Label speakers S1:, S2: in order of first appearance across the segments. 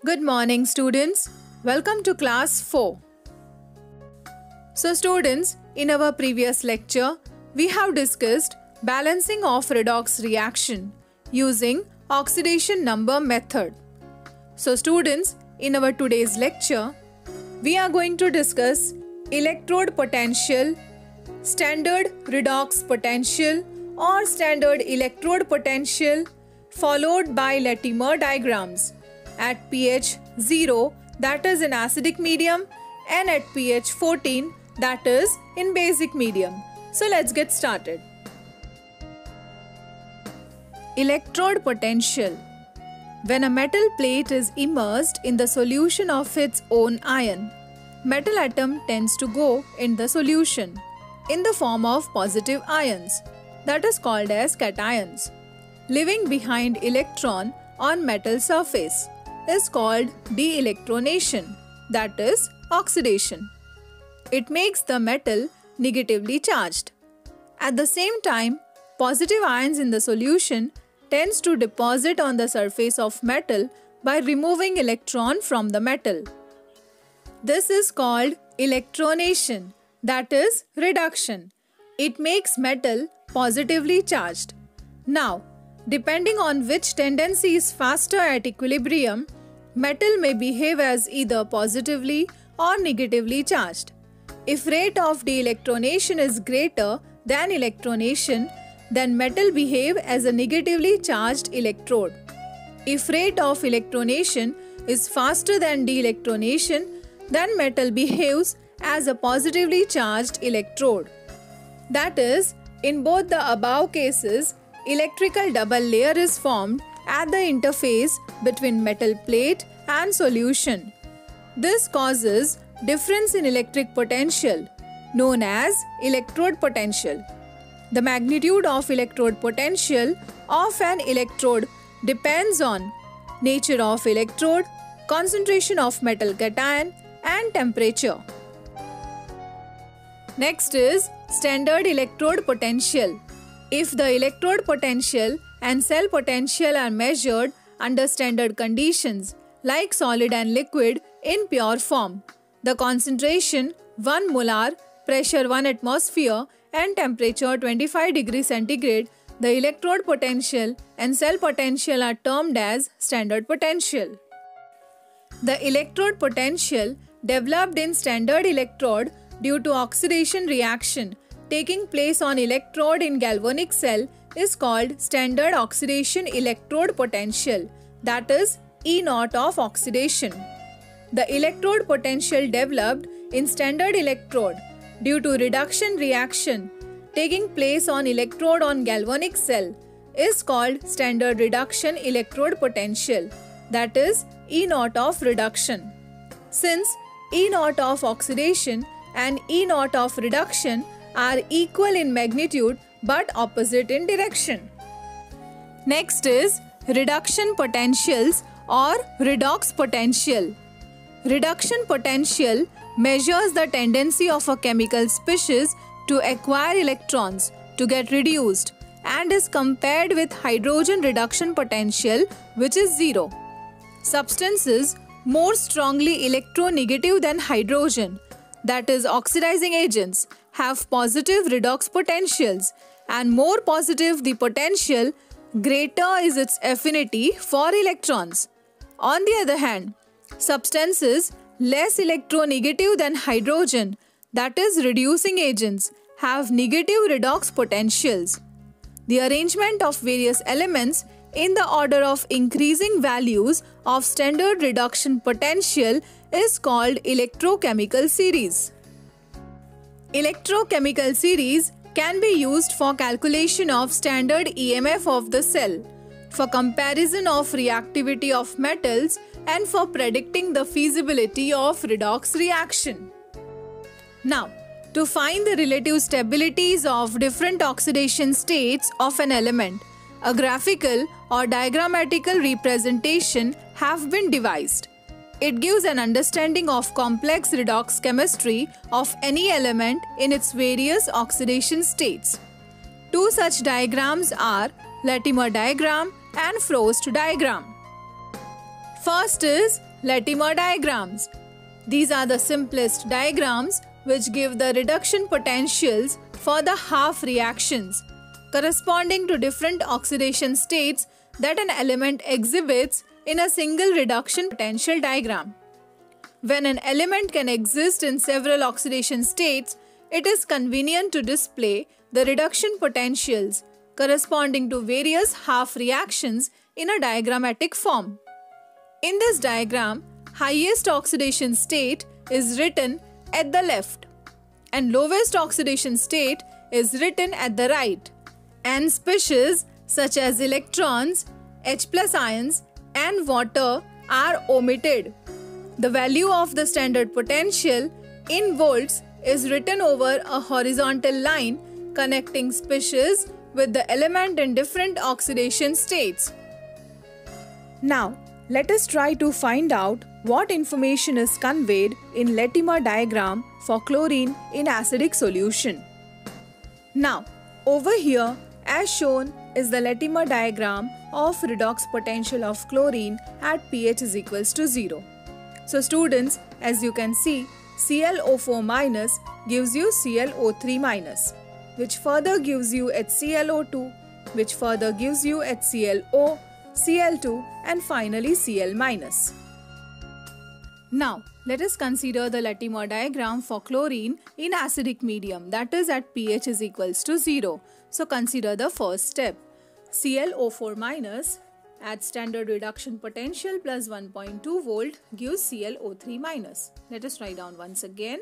S1: Good morning, students. Welcome to class 4. So students, in our previous lecture, we have discussed balancing of redox reaction using oxidation number method. So students, in our today's lecture, we are going to discuss electrode potential, standard redox potential or standard electrode potential followed by Latimer diagrams at pH 0, that is in acidic medium, and at pH 14, that is in basic medium. So let's get started. Electrode potential. When a metal plate is immersed in the solution of its own ion, metal atom tends to go in the solution in the form of positive ions, that is called as cations. Leaving behind electron on metal surface is called de-electronation, that is oxidation. It makes the metal negatively charged. At the same time, positive ions in the solution tends to deposit on the surface of metal by removing electron from the metal. This is called electronation, that is reduction. It makes metal positively charged. Now, depending on which tendency is faster at equilibrium, metal may behave as either positively or negatively charged. If rate of de-electronation is greater than electronation, then metal behave as a negatively charged electrode. If rate of electronation is faster than de-electronation, then metal behaves as a positively charged electrode. That is, in both the above cases, electrical double layer is formed at the interface between metal plate and solution. This causes difference in electric potential, known as electrode potential. The magnitude of electrode potential of an electrode depends on nature of electrode, concentration of metal cation, and temperature. Next is standard electrode potential. If the electrode potential and cell potential are measured under standard conditions like solid and liquid in pure form, the concentration 1 molar, pressure 1 atmosphere and temperature 25 degrees centigrade, the electrode potential and cell potential are termed as standard potential. The electrode potential developed in standard electrode due to oxidation reaction taking place on electrode in galvanic cell is called standard oxidation electrode potential, that is E0 of oxidation. The electrode potential developed in standard electrode due to reduction reaction taking place on electrode on galvanic cell is called standard reduction electrode potential, that is E0 of reduction. Since E0 of oxidation and E0 of reduction are equal in magnitude but opposite in direction. Next is reduction potentials or redox potential. Reduction potential measures the tendency of a chemical species to acquire electrons to get reduced and is compared with hydrogen reduction potential, which is 0. Substances more strongly electronegative than hydrogen, that is oxidizing agents, have positive redox potentials, and more positive the potential, greater is its affinity for electrons. On the other hand, substances less electronegative than hydrogen, that is reducing agents, have negative redox potentials. The arrangement of various elements in the order of increasing values of standard reduction potential is called electrochemical series. Electrochemical series can be used for calculation of standard EMF of the cell, for comparison of reactivity of metals, and for predicting the feasibility of redox reaction. Now, to find the relative stabilities of different oxidation states of an element, a graphical or diagrammatical representation have been devised. It gives an understanding of complex redox chemistry of any element in its various oxidation states. Two such diagrams are Latimer diagram and Frost diagram. First is Latimer diagrams. These are the simplest diagrams which give the reduction potentials for the half reactions corresponding to different oxidation states that an element exhibits in a single reduction potential diagram. When an element can exist in several oxidation states, it is convenient to display the reduction potentials corresponding to various half reactions in a diagrammatic form. In this diagram, highest oxidation state is written at the left and lowest oxidation state is written at the right, and species such as electrons, H+ ions and water are omitted. The value of the standard potential in volts is written over a horizontal line connecting species with the element in different oxidation states. Now, let us try to find out what information is conveyed in Latimer diagram for chlorine in acidic solution. Now, over here, as shown is the Latimer diagram of redox potential of chlorine at pH is equals to 0. So students, as you can see, ClO4 minus gives you ClO3 minus, which further gives you HClO2, which further gives you HClO, Cl2 and finally Cl minus. Now, let us consider the Latimer diagram for chlorine in acidic medium, that is at pH is equals to 0. So consider the first step. ClO4 minus at standard reduction potential plus 1.2 volt gives ClO3 minus. Let us write down once again.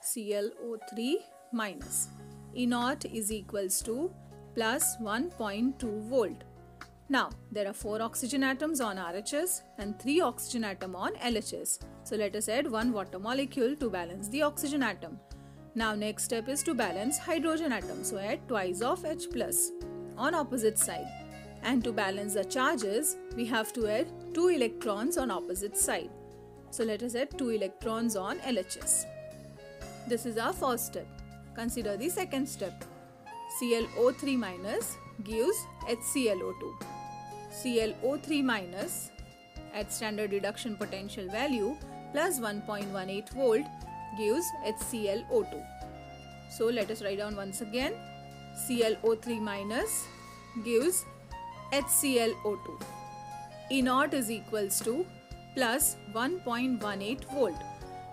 S1: ClO3 minus. E naught is equals to plus 1.2 volt. Now, there are 4 oxygen atoms on RHS and 3 oxygen atom on LHS. So, let us add 1 water molecule to balance the oxygen atom. Now, next step is to balance hydrogen atom. So, add twice of H+ on opposite side. And to balance the charges, we have to add 2 electrons on opposite side. So, let us add 2 electrons on LHS. This is our first step. Consider the second step. ClO3 minus gives HClO2. ClO3 minus at standard reduction potential value plus 1.18 volt gives HClO2. So let us write down once again. ClO3 minus gives HClO2. E naught is equals to plus 1.18 volt.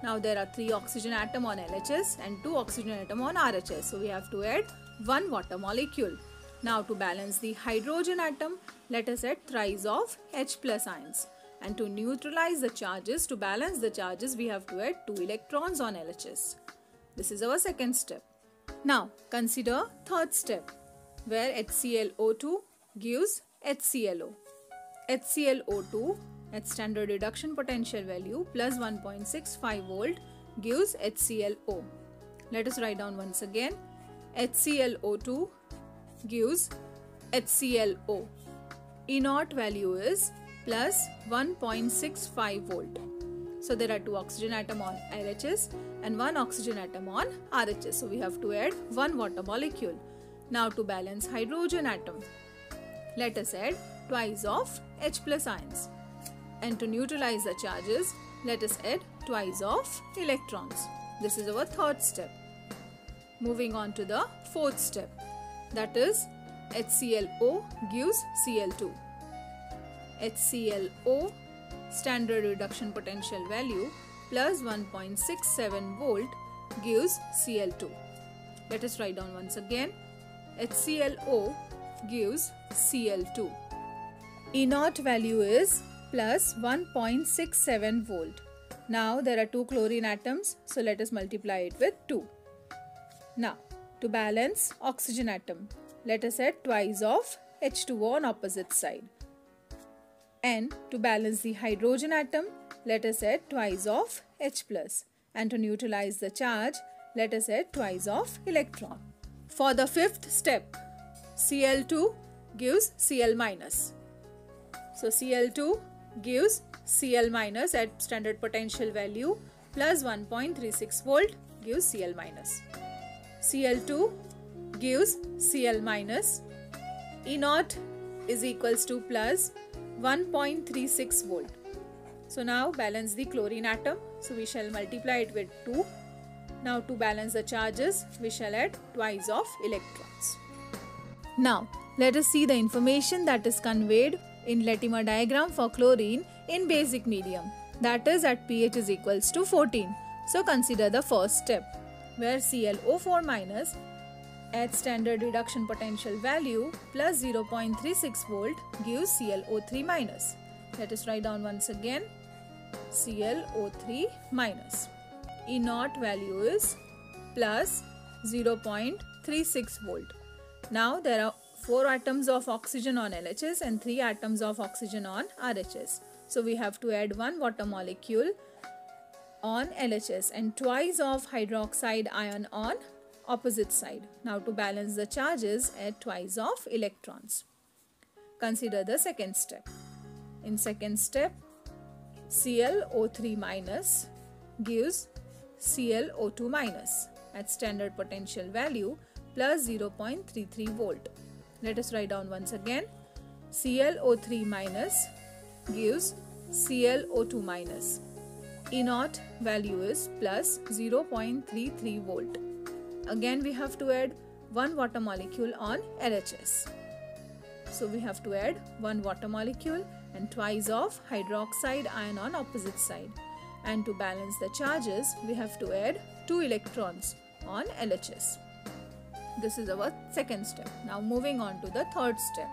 S1: Now there are 3 oxygen atom on LHS and 2 oxygen atom on RHS. So we have to add 1 water molecule. Now to balance the hydrogen atom, let us add thrice of H+ ions. And to neutralize the charges, to balance the charges, we have to add 2 electrons on LHS. This is our second step. Now consider third step, where HClO2 gives HClO. HClO2 at standard reduction potential value plus 1.65 volt gives HClO. Let us write down once again. HClO2 gives HClO. E naught value is plus 1.65 volt. So there are 2 oxygen atom on LHS and 1 oxygen atom on RHS. So we have to add 1 water molecule. Now to balance hydrogen atom, let us add twice of H+ ions. And to neutralize the charges, let us add twice of electrons. This is our third step. Moving on to the fourth step, that is HClO gives Cl2. HClO standard reduction potential value plus 1.67 volt gives Cl2. Let us write down once again. HClO gives Cl2. E naught value is plus 1.67 volt. Now there are 2 chlorine atoms, so let us multiply it with 2. Now to balance oxygen atom, let us add twice of H2O on opposite side. And to balance the hydrogen atom, let us add twice of H+. And to neutralize the charge, let us add twice of electron. For the fifth step, Cl2 gives Cl minus. So Cl2 gives Cl minus at standard potential value plus 1.36 volt gives Cl minus. Cl2 gives Cl minus. E naught is equals to plus 1.36 volt. So now balance the chlorine atom. So we shall multiply it with 2. Now to balance the charges, we shall add twice of electrons. Now let us see the information that is conveyed in Latimer diagram for chlorine in basic medium, that is at pH is equals to 14. So consider the first step where ClO4 minus at standard reduction potential value plus 0.36 volt gives ClO3 minus. Let us write down once again ClO3 minus. E naught value is plus 0.36 volt. Now there are 4 atoms of oxygen on LHS and 3 atoms of oxygen on RHS. So we have to add 1 water molecule on LHS and twice of hydroxide ion on opposite side. Now to balance the charges, add twice of electrons. Consider the second step. In second step, ClO3 minus gives ClO2 minus at standard potential value plus 0.33 volt. Let us write down once again. ClO3 minus gives ClO2 minus. E naught value is plus 0.33 volt. Again we have to add 1 water molecule on LHS. So we have to add 1 water molecule and twice of hydroxide ion on opposite side. And to balance the charges, we have to add 2 electrons on LHS. This is our second step. Now moving on to the third step.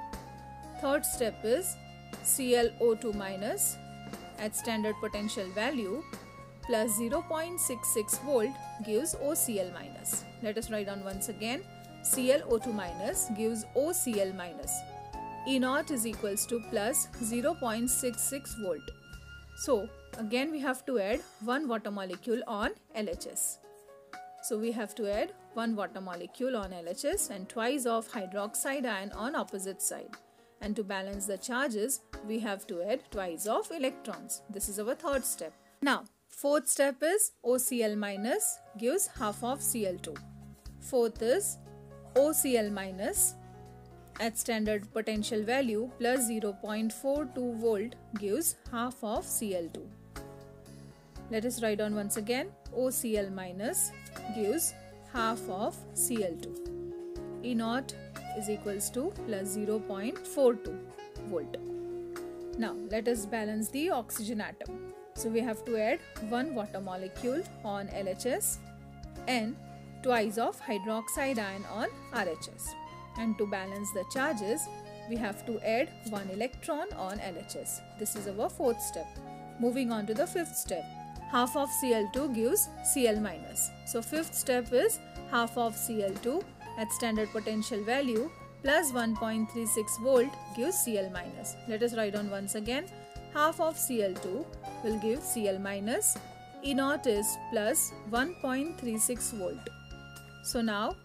S1: Third step is ClO2 minus at standard potential value plus 0.66 volt gives OCl minus. Let us write down once again. ClO2 minus gives OCl minus. E naught is equals to plus 0.66 volt. So again we have to add 1 water molecule on LHS. So we have to add 1 water molecule on LHS and twice of hydroxide ion on opposite side. And to balance the charges, we have to add twice of electrons. This is our third step. Now, fourth step is OCl minus gives half of Cl2. Fourth is OCl minus at standard potential value plus 0.42 volt gives half of Cl2. Let us write down once again. OCl minus gives half of Cl2. E naught is equals to plus 0.42 volt. Now let us balance the oxygen atom. So we have to add 1 water molecule on LHS and twice of hydroxide ion on RHS. And to balance the charges, we have to add 1 electron on LHS. This is our fourth step. Moving on to the fifth step. Half of Cl2 gives Cl minus. So fifth step is half of Cl2 at standard potential value plus 1.36 volt gives Cl minus. Let us write down once again. Half of Cl2 will give Cl minus. E naught is plus 1.36 volt. So now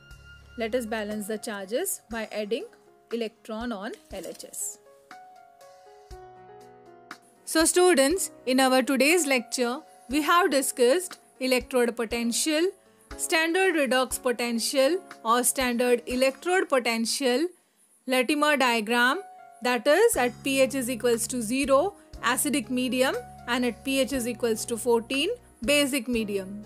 S1: let us balance the charges by adding electron on LHS. So students, in our today's lecture, we have discussed electrode potential, standard redox potential or standard electrode potential, Latimer diagram, that is at pH is equals to 0, acidic medium, and at pH is equals to 14, basic medium.